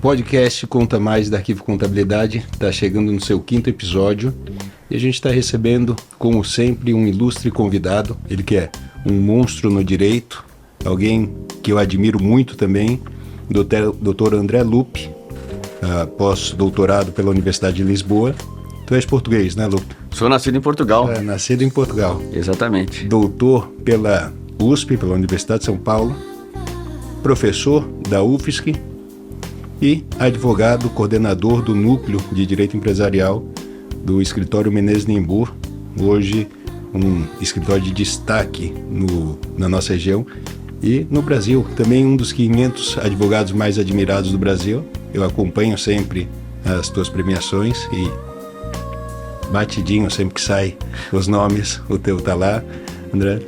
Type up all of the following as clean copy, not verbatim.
podcast Conta Mais da Arquivo Contabilidade está chegando no seu 5º episódio e a gente está recebendo, como sempre, um ilustre convidado. Ele que é um monstro no direito, alguém que eu admiro muito também, Dr. André Lupe, pós-doutorado pela Universidade de Lisboa. Tu és português, né, Lupe? Sou nascido em Portugal. Nascido em Portugal. Exatamente. Doutor pela USP, pela Universidade de São Paulo, professor da UFSC e advogado coordenador do Núcleo de Direito Empresarial do Escritório Menezes Nimbur, hoje um escritório de destaque na nossa região e no Brasil, também um dos 500 advogados mais admirados do Brasil. Eu acompanho sempre as tuas premiações e batidinho sempre que sai os nomes, o teu tá lá, André,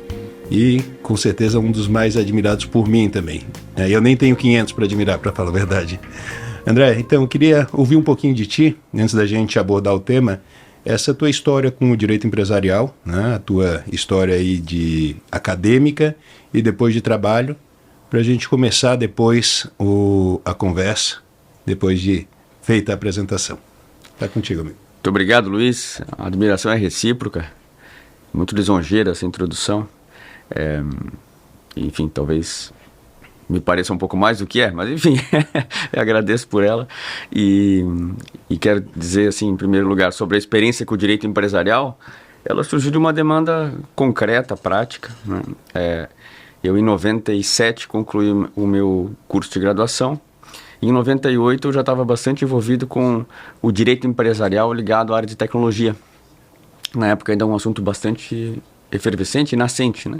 e com certeza um dos mais admirados por mim também. Eu nem tenho 500 para admirar, para falar a verdade. André, então eu queria ouvir um pouquinho de ti, antes da gente abordar o tema, essa tua história com o direito empresarial, né? A tua história aí de acadêmica e depois de trabalho, para a gente começar depois a conversa, depois de feita a apresentação. Está contigo, amigo. Muito obrigado, Luiz. A admiração é recíproca. Muito lisonjeira essa introdução. Enfim, talvez me pareça um pouco mais do que é, mas enfim, eu agradeço por ela. E quero dizer, assim, em primeiro lugar, sobre a experiência com o direito empresarial, ela surgiu de uma demanda concreta, prática, né? Eu, em 97, concluí o meu curso de graduação. Em 98, eu já estava bastante envolvido com o direito empresarial ligado à área de tecnologia. Na época, ainda um assunto bastante efervescente e nascente, né?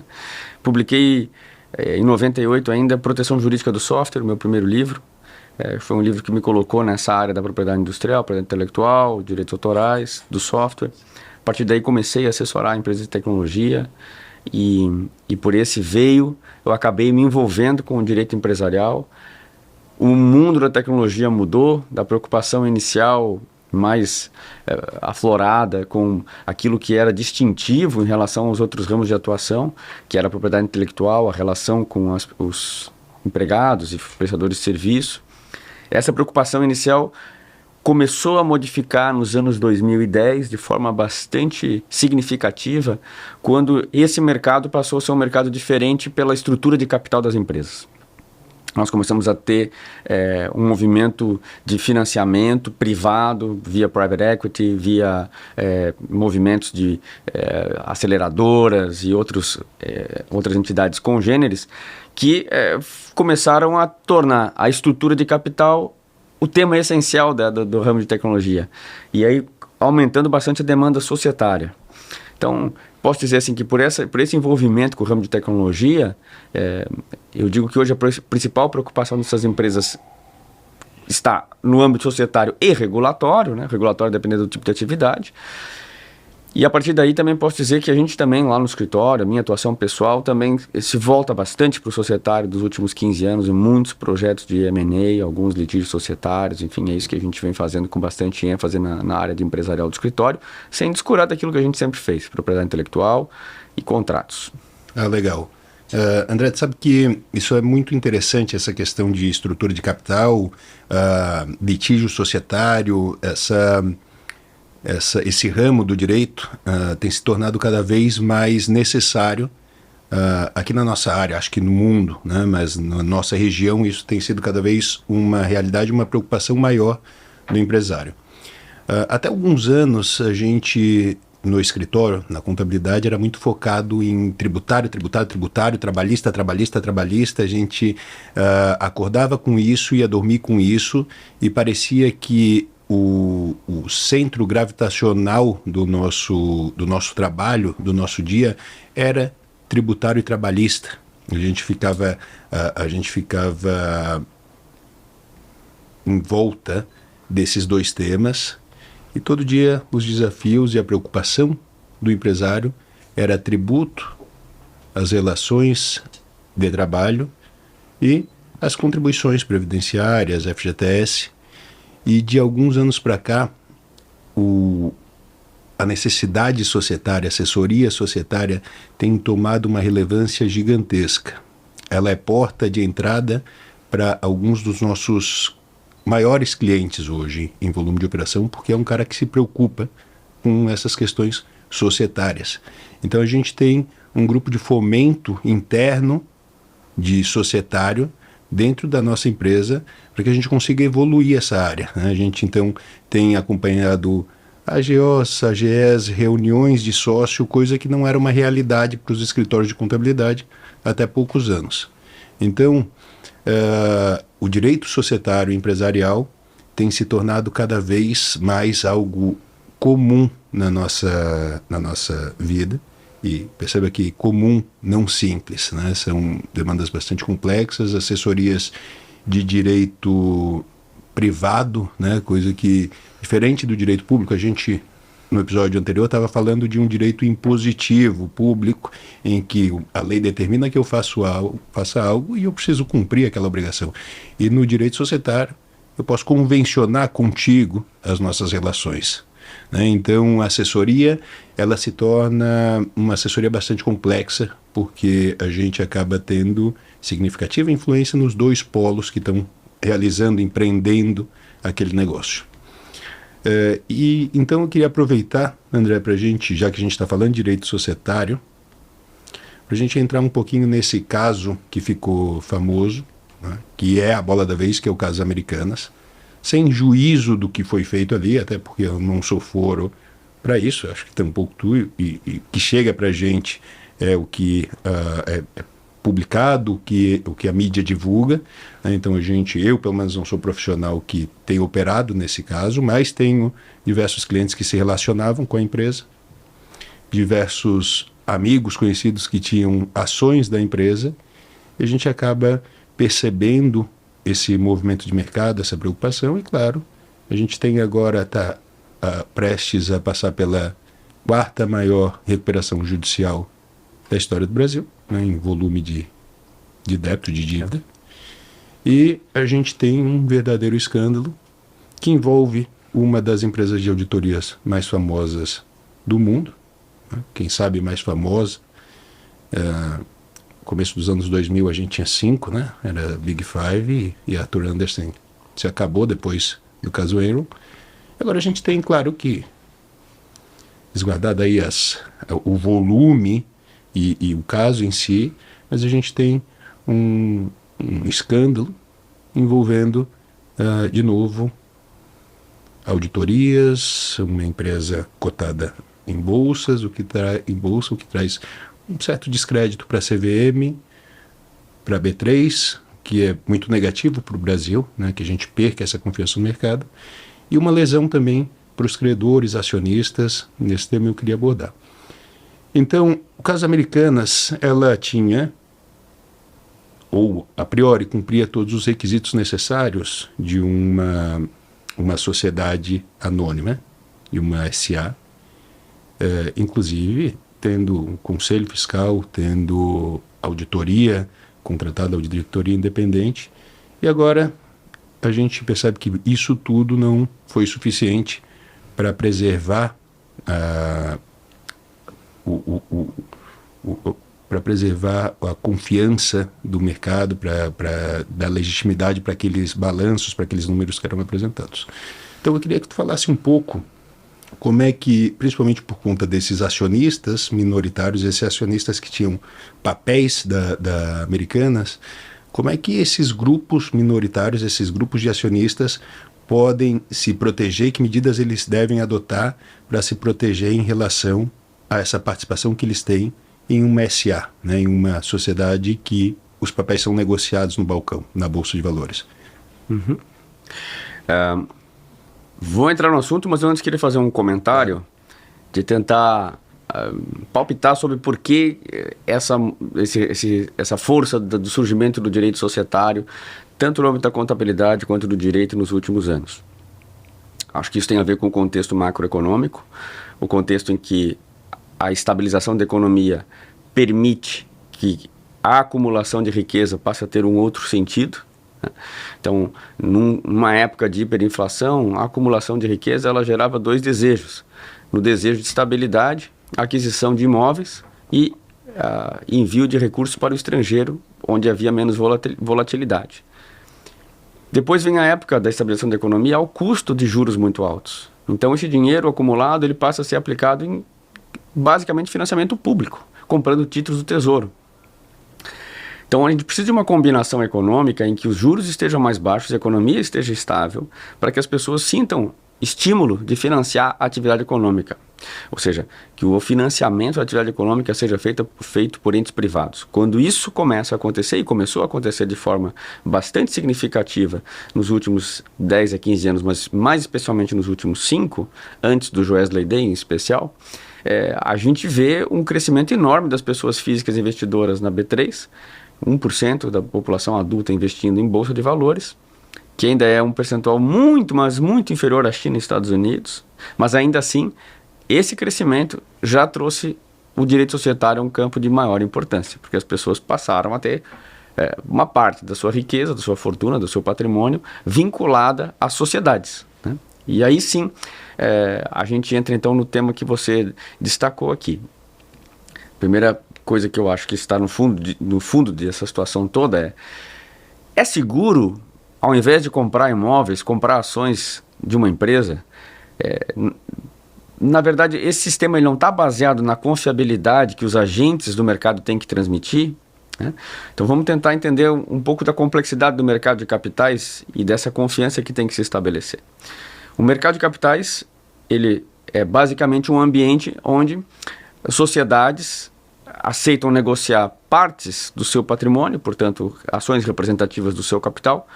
Publiquei, em 98 ainda, Proteção Jurídica do Software, meu primeiro livro. Foi um livro que me colocou nessa área da propriedade industrial, propriedade intelectual, direitos autorais, do software. A partir daí comecei a assessorar empresas de tecnologia e por esse veio eu acabei me envolvendo com o direito empresarial. O mundo da tecnologia mudou, da preocupação inicial mais aflorada com aquilo que era distintivo em relação aos outros ramos de atuação, que era a propriedade intelectual, a relação com os empregados e prestadores de serviço. Essa preocupação inicial começou a modificar nos anos 2010 de forma bastante significativa, quando esse mercado passou a ser um mercado diferente pela estrutura de capital das empresas. Nós começamos a ter um movimento de financiamento privado via private equity, via movimentos de aceleradoras e outras entidades congêneres que começaram a tornar a estrutura de capital o tema essencial do ramo de tecnologia. E aí aumentando bastante a demanda societária. Então, posso dizer assim que por esse envolvimento com o ramo de tecnologia, eu digo que hoje a principal preocupação dessas empresas está no âmbito societário e regulatório, né? Regulatório dependendo do tipo de atividade. E a partir daí também posso dizer que a gente também lá no escritório, a minha atuação pessoal também se volta bastante para o societário dos últimos 15 anos, em muitos projetos de M&A, alguns litígios societários, enfim, é isso que a gente vem fazendo com bastante ênfase na área de empresarial do escritório, sem descurar daquilo que a gente sempre fez, propriedade intelectual e contratos. Legal. André, sabe que isso é muito interessante, essa questão de estrutura de capital, litígio societário, esse ramo do direito tem se tornado cada vez mais necessário aqui na nossa área, acho que no mundo, né? Mas na nossa região isso tem sido cada vez uma realidade, uma preocupação maior do empresário. Até alguns anos a gente no escritório, na contabilidade, era muito focado em tributário, trabalhista, a gente acordava com isso, ia dormir com isso e parecia que o centro gravitacional do nosso trabalho, do nosso dia, era tributário e trabalhista. A gente ficava em volta desses dois temas e todo dia os desafios e a preocupação do empresário era tributo, as relações de trabalho e as contribuições previdenciárias, FGTS. E de alguns anos para cá, a necessidade societária, a assessoria societária tem tomado uma relevância gigantesca. Ela é porta de entrada para alguns dos nossos maiores clientes hoje em volume de operação, porque é um cara que se preocupa com essas questões societárias. Então a gente tem um grupo de fomento interno de societário dentro da nossa empresa para que a gente consiga evoluir essa área, né? A gente então tem acompanhado AGOs, AGEs, reuniões de sócio, coisa que não era uma realidade para os escritórios de contabilidade até poucos anos. Então, o direito societário empresarial tem se tornado cada vez mais algo comum na nossa vida. E perceba que comum, não simples, né? São demandas bastante complexas, assessorias de direito privado, né? Coisa que, diferente do direito público, a gente, no episódio anterior, estava falando de um direito impositivo público, em que a lei determina que eu faça algo e eu preciso cumprir aquela obrigação. E no direito societário, eu posso convencionar contigo as nossas relações, né? Então, a assessoria, ela se torna uma assessoria bastante complexa, porque a gente acaba tendo significativa influência nos dois polos que estão realizando, empreendendo aquele negócio. E então eu queria aproveitar, André, para a gente, já que a gente está falando de direito societário, para a gente entrar um pouquinho nesse caso que ficou famoso, né, que é a bola da vez, que é o caso Americanas, sem juízo do que foi feito ali, até porque eu não sou foro para isso, acho que tampouco tu, e que chega para a gente é o que é publicado, o que a mídia divulga, né? Então eu pelo menos não sou profissional que tem operado nesse caso, mas tenho diversos clientes que se relacionavam com a empresa, diversos amigos conhecidos que tinham ações da empresa, e a gente acaba percebendo esse movimento de mercado, essa preocupação, e claro, a gente tem agora, está prestes a passar pela quarta maior recuperação judicial da história do Brasil, né, em volume de débito, de dívida, e a gente tem um verdadeiro escândalo que envolve uma das empresas de auditorias mais famosas do mundo, né, quem sabe mais famosa. Começo dos anos 2000 a gente tinha 5, né? Era Big Five e Arthur Andersen se acabou depois do caso Enron. Agora a gente tem, claro que, desguardado aí o volume e o caso em si, mas a gente tem um escândalo envolvendo, de novo, auditorias, uma empresa cotada em bolsas, o que traz um certo descrédito para a CVM, para a B3, que é muito negativo para o Brasil, né, que a gente perca essa confiança no mercado, e uma lesão também para os credores, acionistas. Nesse tema eu queria abordar. Então, o caso Americanas, ela tinha, ou a priori cumpria todos os requisitos necessários de uma sociedade anônima, de uma SA, inclusive tendo um conselho fiscal, tendo auditoria, contratada auditoria independente, e agora a gente percebe que isso tudo não foi suficiente para preservar a confiança do mercado, para dar legitimidade para aqueles balanços, para aqueles números que eram apresentados. Então eu queria que tu falasse um pouco como é que, principalmente por conta desses acionistas minoritários, esses acionistas que tinham papéis da Americanas, como é que esses grupos minoritários, esses grupos de acionistas podem se proteger, que medidas eles devem adotar para se proteger em relação a essa participação que eles têm em uma SA, né, em uma sociedade que os papéis são negociados no balcão, na Bolsa de Valores. Uhum. Vou entrar no assunto, mas eu antes queria fazer um comentário de tentar palpitar sobre por que essa força do surgimento do direito societário, tanto no âmbito da contabilidade quanto do direito nos últimos anos. Acho que isso tem a ver com o contexto macroeconômico, o contexto em que a estabilização da economia permite que a acumulação de riqueza passe a ter um outro sentido. Então, numa época de hiperinflação, a acumulação de riqueza ela gerava dois desejos. No desejo de estabilidade, aquisição de imóveis e envio de recursos para o estrangeiro, onde havia menos volatilidade. Depois vem a época da estabilização da economia ao custo de juros muito altos. Então esse dinheiro acumulado ele passa a ser aplicado em basicamente financiamento público, comprando títulos do Tesouro. Então a gente precisa de uma combinação econômica em que os juros estejam mais baixos, a economia esteja estável, para que as pessoas sintam estímulo de financiar a atividade econômica. Ou seja, que o financiamento da atividade econômica seja feito por entes privados. Quando isso começa a acontecer, e começou a acontecer de forma bastante significativa nos últimos 10 a 15 anos, mas mais especialmente nos últimos 5, antes do Joesley Day em especial, a gente vê um crescimento enorme das pessoas físicas investidoras na B3, 1% da população adulta investindo em bolsa de valores, que ainda é um percentual muito, mas muito inferior à China e Estados Unidos, mas ainda assim, esse crescimento já trouxe o direito societário a um campo de maior importância, porque as pessoas passaram a ter uma parte da sua riqueza, da sua fortuna, do seu patrimônio, vinculada às sociedades, né? E aí sim, a gente entra então no tema que você destacou aqui. Primeira coisa que eu acho que está no fundo dessa situação toda é seguro, ao invés de comprar imóveis, comprar ações de uma empresa? Na verdade, esse sistema ele não está baseado na confiabilidade que os agentes do mercado têm que transmitir, né? Então vamos tentar entender um pouco da complexidade do mercado de capitais e dessa confiança que tem que se estabelecer. O mercado de capitais ele é basicamente um ambiente onde sociedades aceitam negociar partes do seu patrimônio, portanto, ações representativas do seu capital,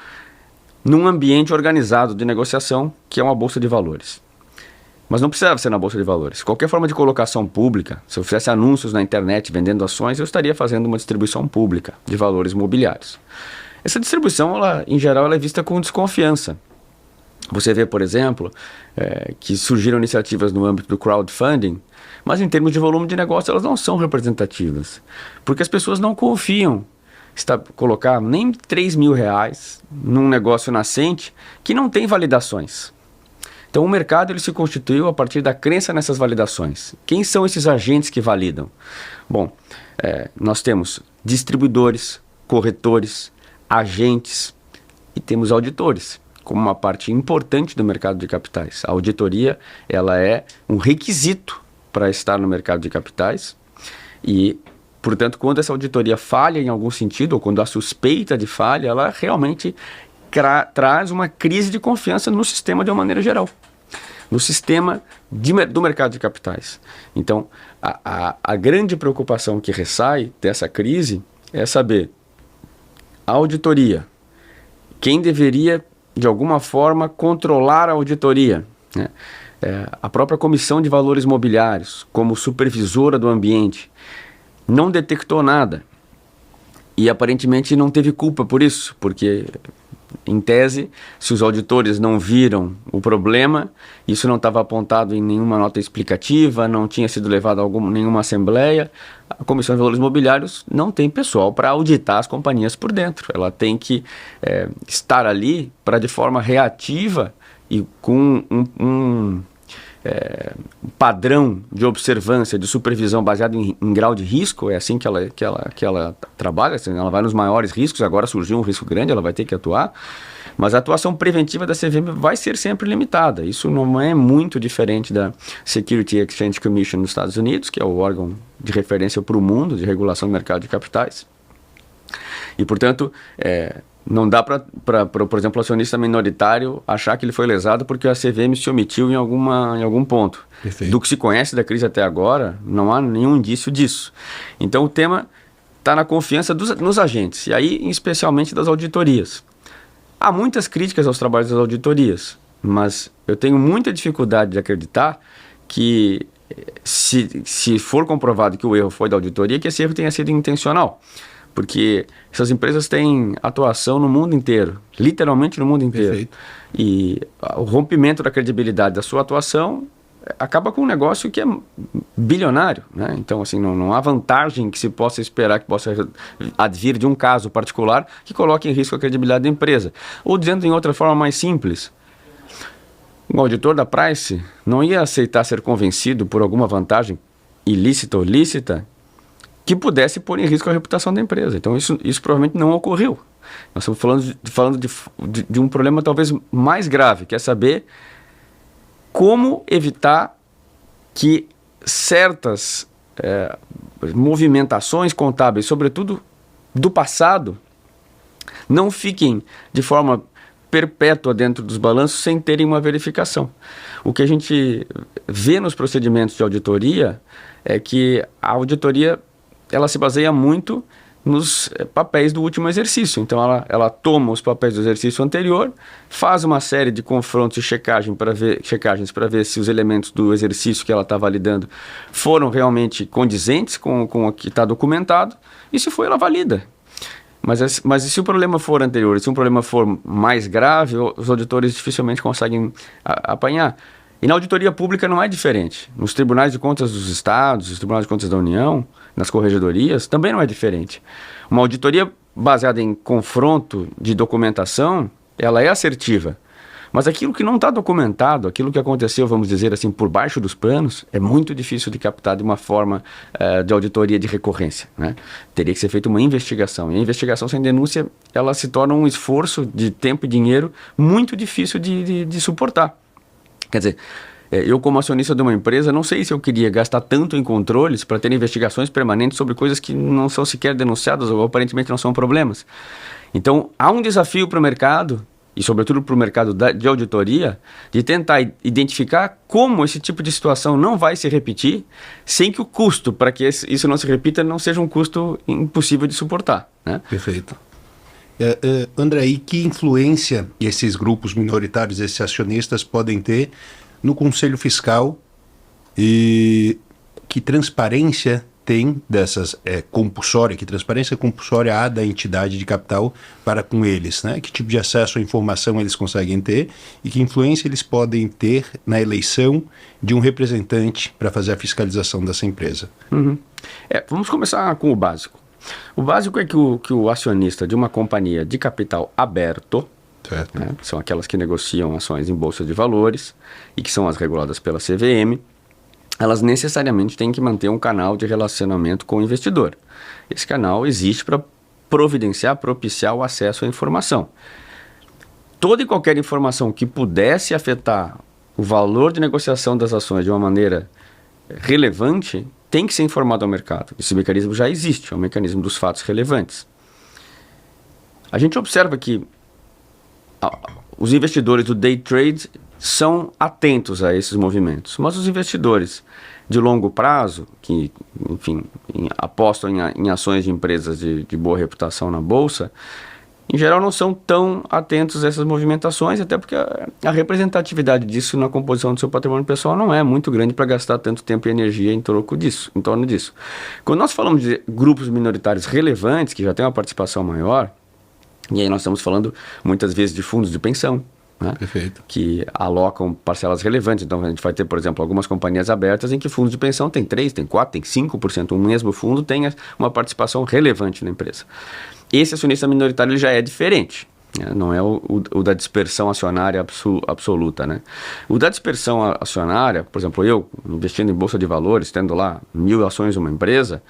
num ambiente organizado de negociação, que é uma bolsa de valores. Mas não precisava ser na bolsa de valores. Qualquer forma de colocação pública, se eu fizesse anúncios na internet vendendo ações, eu estaria fazendo uma distribuição pública de valores imobiliários. Essa distribuição, em geral, ela é vista com desconfiança. Você vê, por exemplo, que surgiram iniciativas no âmbito do crowdfunding, mas em termos de volume de negócio elas não são representativas, porque as pessoas não confiam colocar nem 3 mil reais num negócio nascente que não tem validações. Então o mercado ele se constituiu a partir da crença nessas validações. Quem são esses agentes que validam? Bom, nós temos distribuidores, corretores, agentes e temos auditores como uma parte importante do mercado de capitais. A auditoria ela é um requisito para estar no mercado de capitais e, portanto, quando essa auditoria falha em algum sentido, ou quando há suspeita de falha, ela realmente traz uma crise de confiança no sistema de uma maneira geral, no sistema do mercado de capitais. Então, a grande preocupação que ressai dessa crise é saber a auditoria, quem deveria, de alguma forma, controlar a auditoria, né? A própria Comissão de Valores Mobiliários, como supervisora do ambiente, não detectou nada e aparentemente não teve culpa por isso, porque, em tese, se os auditores não viram o problema, isso não estava apontado em nenhuma nota explicativa, não tinha sido levado a nenhuma assembleia, a Comissão de Valores Mobiliários não tem pessoal para auditar as companhias por dentro. Ela tem que estar ali para, de forma reativa e com um padrão de observância, de supervisão baseado em grau de risco, é assim que ela trabalha, assim, ela vai nos maiores riscos, agora surgiu um risco grande, ela vai ter que atuar, mas a atuação preventiva da CVM vai ser sempre limitada. Isso não é muito diferente da Security Exchange Commission nos Estados Unidos, que é o órgão de referência para o mundo de regulação do mercado de capitais. E, portanto, não dá para, por exemplo, o acionista minoritário achar que ele foi lesado porque a CVM se omitiu em algum ponto. Perfeito. Do que se conhece da crise até agora, não há nenhum indício disso. Então o tema está na confiança nos agentes, e aí especialmente das auditorias. Há muitas críticas aos trabalhos das auditorias, mas eu tenho muita dificuldade de acreditar que se for comprovado que o erro foi da auditoria, que esse erro tenha sido intencional. Porque essas empresas têm atuação no mundo inteiro, literalmente no mundo inteiro. Perfeito. E o rompimento da credibilidade da sua atuação acaba com um negócio que é bilionário, né? Então, assim, não há vantagem que se possa esperar que possa advir de um caso particular que coloque em risco a credibilidade da empresa. Ou dizendo em outra forma mais simples, um auditor da Price não ia aceitar ser convencido por alguma vantagem ilícita ou lícita que pudesse pôr em risco a reputação da empresa. Então isso provavelmente não ocorreu. Nós estamos falando de um problema talvez mais grave, que é saber como evitar que certas movimentações contábeis, sobretudo do passado, não fiquem de forma perpétua dentro dos balanços sem terem uma verificação. O que a gente vê nos procedimentos de auditoria é que a auditoria ela se baseia muito nos papéis do último exercício. Então, ela toma os papéis do exercício anterior, faz uma série de confrontos e checagens para ver se os elementos do exercício que ela está validando foram realmente condizentes com o que está documentado, e se foi, ela valida. Mas e se o problema for anterior, se um problema for mais grave, os auditores dificilmente conseguem apanhar. E na auditoria pública não é diferente. Nos tribunais de contas dos estados, nos tribunais de contas da União, nas corregedorias, também não é diferente. Uma auditoria baseada em confronto de documentação, ela é assertiva. Mas aquilo que não está documentado, aquilo que aconteceu, vamos dizer assim, por baixo dos panos, é muito difícil de captar de uma forma de auditoria de recorrência, né? Teria que ser feita uma investigação. E a investigação sem denúncia, ela se torna um esforço de tempo e dinheiro muito difícil de suportar. Quer dizer, eu como acionista de uma empresa, não sei se eu queria gastar tanto em controles para ter investigações permanentes sobre coisas que não são sequer denunciadas ou aparentemente não são problemas. Então, há um desafio para o mercado, e sobretudo para o mercado de auditoria, de tentar identificar como esse tipo de situação não vai se repetir, sem que o custo para que isso não se repita não seja um custo impossível de suportar, né? Perfeito. André, e que influência esses grupos minoritários, esses acionistas podem ter no Conselho Fiscal, e que transparência tem dessas compulsória, que transparência compulsória há da entidade de capital para com eles, né? Que tipo de acesso à informação eles conseguem ter e que influência eles podem ter na eleição de um representante para fazer a fiscalização dessa empresa? Uhum. Vamos começar com o básico. O básico é que o acionista de uma companhia de capital aberto, certo, né, que são aquelas que negociam ações em bolsa de valores e que são as reguladas pela CVM, elas necessariamente têm que manter um canal de relacionamento com o investidor. Esse canal existe para propiciar o acesso à informação. Toda e qualquer informação que pudesse afetar o valor de negociação das ações de uma maneira relevante tem que ser informado ao mercado. Esse mecanismo já existe, é o mecanismo dos fatos relevantes. A gente observa que os investidores do day trade são atentos a esses movimentos, mas os investidores de longo prazo, que, enfim, apostam em ações de empresas de boa reputação na bolsa, em geral não são tão atentos a essas movimentações, até porque a representatividade disso na composição do seu patrimônio pessoal não é muito grande para gastar tanto tempo e energia em torno disso. Quando nós falamos de grupos minoritários relevantes, que já têm uma participação maior, e aí nós estamos falando muitas vezes de fundos de pensão, né? Perfeito. Que alocam parcelas relevantes. Então a gente vai ter, por exemplo, algumas companhias abertas em que fundos de pensão tem 3%, tem 4%, tem 5%. Um mesmo fundo tem uma participação relevante na empresa. Esse acionista minoritário ele já é diferente, né? Não é o da dispersão acionária absoluta, né? O da dispersão acionária, por exemplo, eu investindo em bolsa de valores, tendo lá 1.000 ações numa empresa,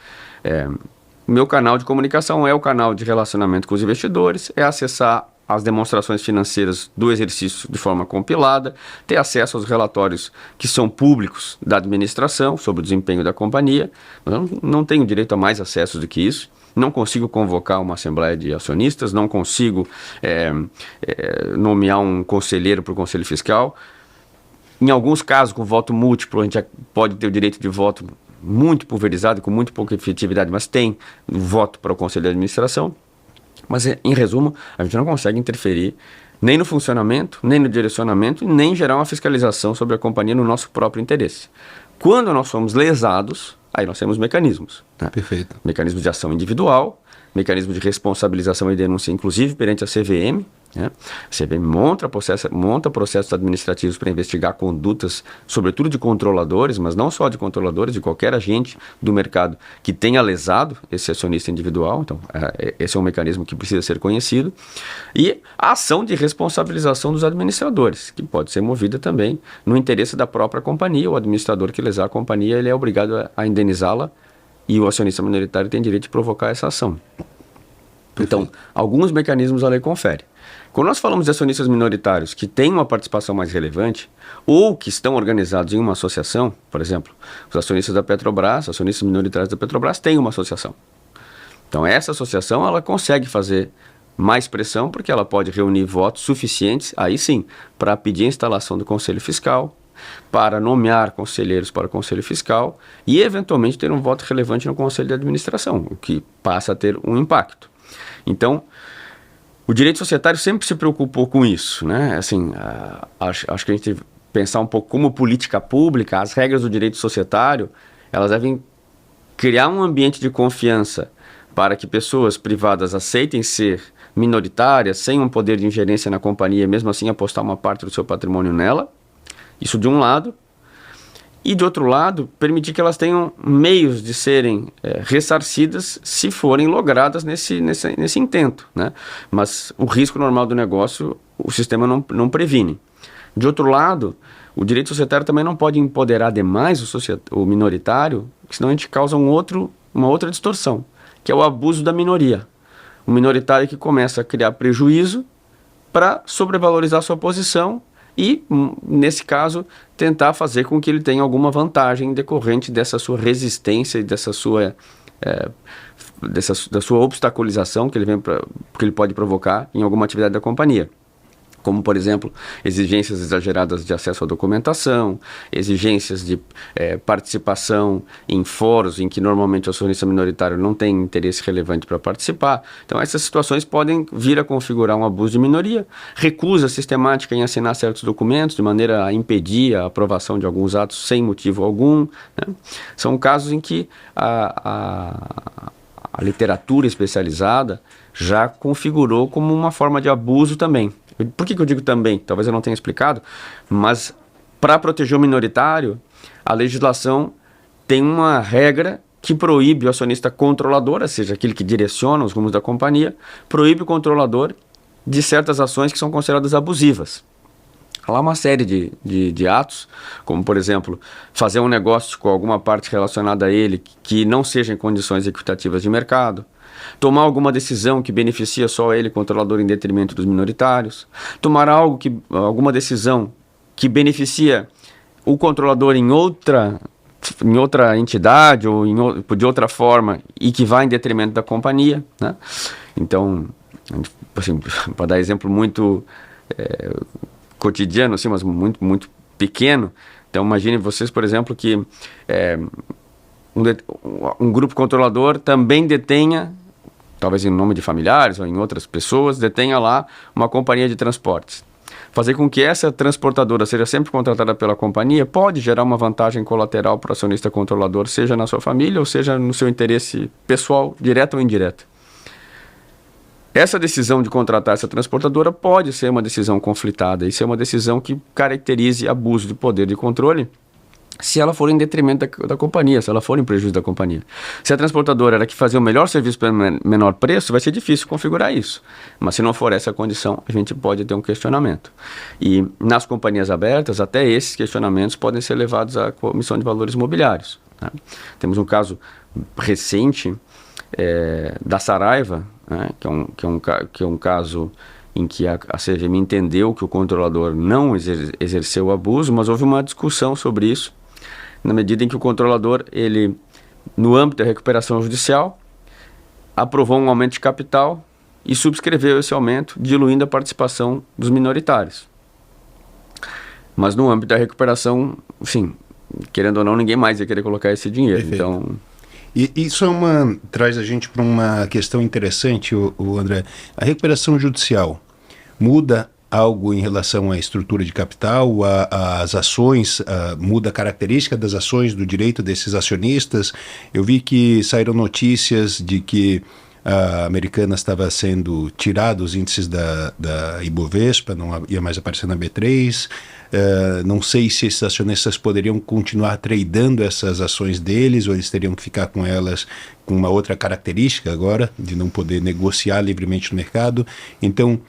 meu canal de comunicação é o canal de relacionamento com os investidores, é acessar as demonstrações financeiras do exercício de forma compilada, ter acesso aos relatórios que são públicos da administração sobre o desempenho da companhia. Eu não tenho direito a mais acessos do que isso. Não consigo convocar uma assembleia de acionistas, não consigo nomear um conselheiro para o Conselho Fiscal. Em alguns casos, com voto múltiplo, a gente pode ter o direito de voto muito pulverizado, com muito pouca efetividade, mas tem voto para o Conselho de Administração. Mas, em resumo, a gente não consegue interferir nem no funcionamento, nem no direcionamento, nem gerar uma fiscalização sobre a companhia no nosso próprio interesse. Quando nós somos lesados, aí nós temos mecanismos, né? Perfeito. Mecanismos de ação individual, mecanismo de responsabilização e denúncia, inclusive perante a CVM, né? A CVM monta processos administrativos para investigar condutas, sobretudo de controladores, mas não só de controladores, de qualquer agente do mercado que tenha lesado esse acionista individual. Então, esse é um mecanismo que precisa ser conhecido. E a ação de responsabilização dos administradores, que pode ser movida também no interesse da própria companhia. O administrador que lesar a companhia, ele é obrigado a indenizá-la, e o acionista minoritário tem direito de provocar essa ação. Então, alguns mecanismos a lei confere. Quando nós falamos de acionistas minoritários que têm uma participação mais relevante ou que estão organizados em uma associação, por exemplo, os acionistas da Petrobras, acionistas minoritários da Petrobras têm uma associação. Então, essa associação ela consegue fazer mais pressão porque ela pode reunir votos suficientes, aí sim, para pedir a instalação do Conselho Fiscal, para nomear conselheiros para o Conselho Fiscal e, eventualmente, ter um voto relevante no Conselho de Administração, o que passa a ter um impacto. Então, o direito societário sempre se preocupou com isso, né? Assim, acho que a gente tem que pensar um pouco como política pública, as regras do direito societário, elas devem criar um ambiente de confiança para que pessoas privadas aceitem ser minoritárias, sem um poder de ingerência na companhia, mesmo assim apostar uma parte do seu patrimônio nela. Isso de um lado. E de outro lado, permitir que elas tenham meios de serem ressarcidas se forem logradas nesse intento, né? Mas o risco normal do negócio, o sistema não previne. De outro lado, o direito societário também não pode empoderar demais o minoritário, senão a gente causa uma outra distorção, que é o abuso da minoria. O minoritário que começa a criar prejuízo para sobrevalorizar sua posição e, nesse caso, tentar fazer com que ele tenha alguma vantagem decorrente dessa sua resistência e da sua obstaculização que ele pode provocar em alguma atividade da companhia. Como, por exemplo, exigências exageradas de acesso à documentação, exigências de participação em fóruns em que normalmente o acionista minoritário não tem interesse relevante para participar. Então, essas situações podem vir a configurar um abuso de minoria, recusa sistemática em assinar certos documentos, de maneira a impedir a aprovação de alguns atos sem motivo algum, né? São casos em que a literatura especializada já configurou como uma forma de abuso também. Por que eu digo também? Talvez eu não tenha explicado, mas para proteger o minoritário, a legislação tem uma regra que proíbe o acionista controlador, ou seja, aquele que direciona os rumos da companhia, proíbe o controlador de certas ações que são consideradas abusivas. Há lá uma série de atos, como, por exemplo, fazer um negócio com alguma parte relacionada a ele que não seja em condições equitativas de mercado, tomar alguma decisão que beneficia só ele, controlador, em detrimento dos minoritários, tomar alguma decisão que beneficia o controlador em outra entidade ou de outra forma e que vai em detrimento da companhia, né? Então, assim, para dar exemplo muito cotidiano, assim, mas muito, muito pequeno, então imagine vocês, por exemplo, que um grupo controlador também detenha, talvez em nome de familiares ou em outras pessoas, detenha lá uma companhia de transportes. Fazer com que essa transportadora seja sempre contratada pela companhia pode gerar uma vantagem colateral para o acionista controlador, seja na sua família ou seja no seu interesse pessoal, direto ou indireto. Essa decisão de contratar essa transportadora pode ser uma decisão conflitada e ser uma decisão que caracterize abuso de poder de controle, se ela for em detrimento da companhia, se ela for em prejuízo da companhia. Se a transportadora era que fazia o melhor serviço pelo menor preço, vai ser difícil configurar isso. Mas se não for essa a condição, a gente pode ter um questionamento. E nas companhias abertas, até esses questionamentos podem ser levados à Comissão de Valores Mobiliários, né? Temos um caso recente da Saraiva, né, que é um caso em que a CVM entendeu que o controlador não exerceu o abuso, mas houve uma discussão sobre isso, na medida em que o controlador, ele, no âmbito da recuperação judicial, aprovou um aumento de capital e subscreveu esse aumento, diluindo a participação dos minoritários. Mas no âmbito da recuperação, enfim, querendo ou não, ninguém mais ia querer colocar esse dinheiro. Perfeito. Então, E isso traz a gente para uma questão interessante, o André. A recuperação judicial muda algo em relação à estrutura de capital, às ações, muda a característica das ações, do direito desses acionistas? Eu vi que saíram notícias de que a Americanas estava sendo tirado os índices da Ibovespa, não ia mais aparecer na B3. Não sei se esses acionistas poderiam continuar tradando essas ações deles ou eles teriam que ficar com elas com uma outra característica agora, de não poder negociar livremente no mercado. Então,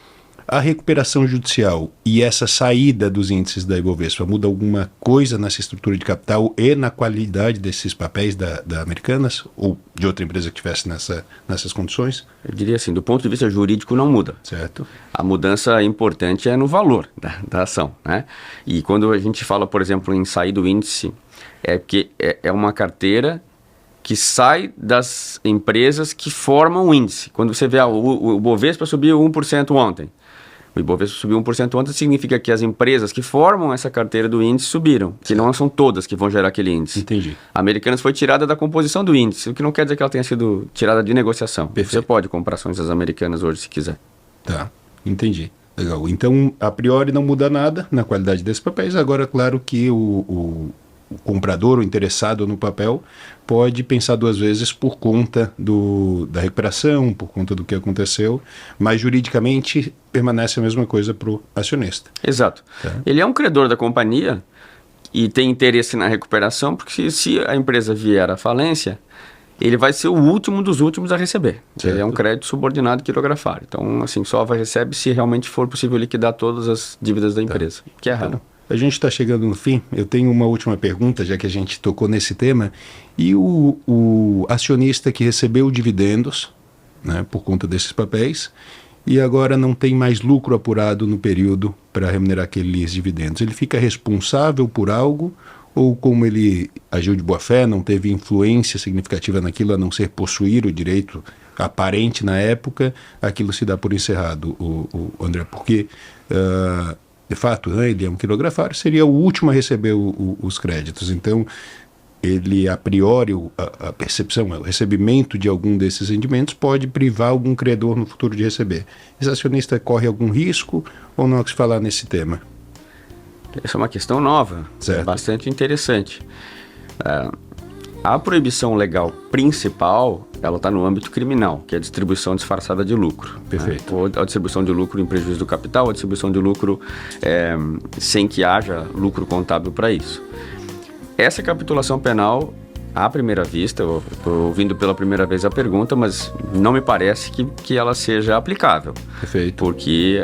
A recuperação judicial e essa saída dos índices da Ibovespa muda alguma coisa nessa estrutura de capital e na qualidade desses papéis da Americanas ou de outra empresa que estivesse nessas condições? Eu diria assim, do ponto de vista jurídico não muda. Certo. A mudança importante é no valor da ação, né? E quando a gente fala, por exemplo, em sair do índice, é porque é uma carteira que sai das empresas que formam o índice. Quando você vê o Ibovespa subiu 1% ontem. O Ibovespa subiu 1% ontem, significa que as empresas que formam essa carteira do índice subiram, que não são todas que vão gerar aquele índice. Entendi. A Americanas foi tirada da composição do índice, o que não quer dizer que ela tenha sido tirada de negociação. Perfeito. Você pode comprar ações das Americanas hoje se quiser. Tá, entendi. Legal. Então, a priori não muda nada na qualidade desses papéis. Agora, claro que o comprador, o interessado no papel, pode pensar duas vezes por conta da recuperação, por conta do que aconteceu, mas juridicamente permanece a mesma coisa para o acionista. Exato. Tá. Ele é um credor da companhia e tem interesse na recuperação, porque se a empresa vier à falência, ele vai ser o último dos últimos a receber. Certo. Ele é um crédito subordinado quirografário. Então, assim, só recebe se realmente for possível liquidar todas as dívidas da empresa, que é raro. A gente está chegando no fim. Eu tenho uma última pergunta, já que a gente tocou nesse tema. E o acionista que recebeu dividendos, né, por conta desses papéis, e agora não tem mais lucro apurado no período para remunerar aqueles dividendos, ele fica responsável por algo? Ou como ele agiu de boa fé, não teve influência significativa naquilo, a não ser possuir o direito aparente na época, aquilo se dá por encerrado, o André? Porque... de fato, né, ele é um quirografário, seria o último a receber os créditos. Então, ele, a priori, a percepção, o recebimento de algum desses rendimentos pode privar algum credor no futuro de receber. Esse acionista corre algum risco ou não há que se falar nesse tema? Essa é uma questão nova, Certo. bastante interessante. A proibição legal principal, ela está no âmbito criminal, que é a distribuição disfarçada de lucro. Perfeito. Né? Ou a distribuição de lucro em prejuízo do capital, a distribuição de lucro sem que haja lucro contábil para isso. Essa capitulação penal, à primeira vista, eu estou ouvindo pela primeira vez a pergunta, mas não me parece que ela seja aplicável. Perfeito. Porque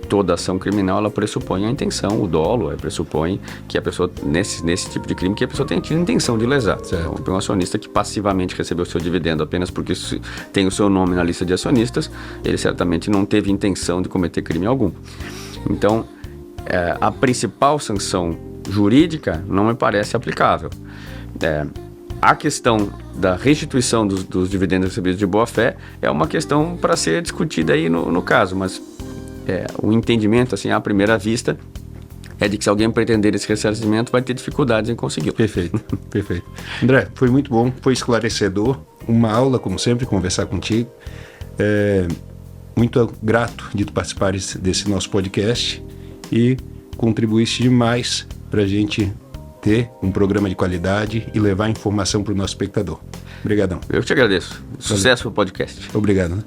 toda ação criminal, ela pressupõe a intenção, o dolo, pressupõe que a pessoa, nesse tipo de crime, que a pessoa tenha tido intenção de lesar. Certo. Então, um acionista que passivamente recebeu o seu dividendo apenas porque tem o seu nome na lista de acionistas, ele certamente não teve intenção de cometer crime algum. Então, a principal sanção jurídica não me parece aplicável. A questão da restituição dos dividendos recebidos de boa-fé é uma questão para ser discutida aí no caso, mas o entendimento, assim, à primeira vista, é de que se alguém pretender esse ressarcimento vai ter dificuldades em consegui-lo. Perfeito, perfeito. André, foi muito bom, foi esclarecedor, uma aula, como sempre, conversar contigo. Muito grato de tu participares desse nosso podcast e contribuíste demais para a gente ter um programa de qualidade e levar informação para o nosso espectador. Obrigadão. Eu te agradeço. Sucesso no podcast. Obrigado. Né?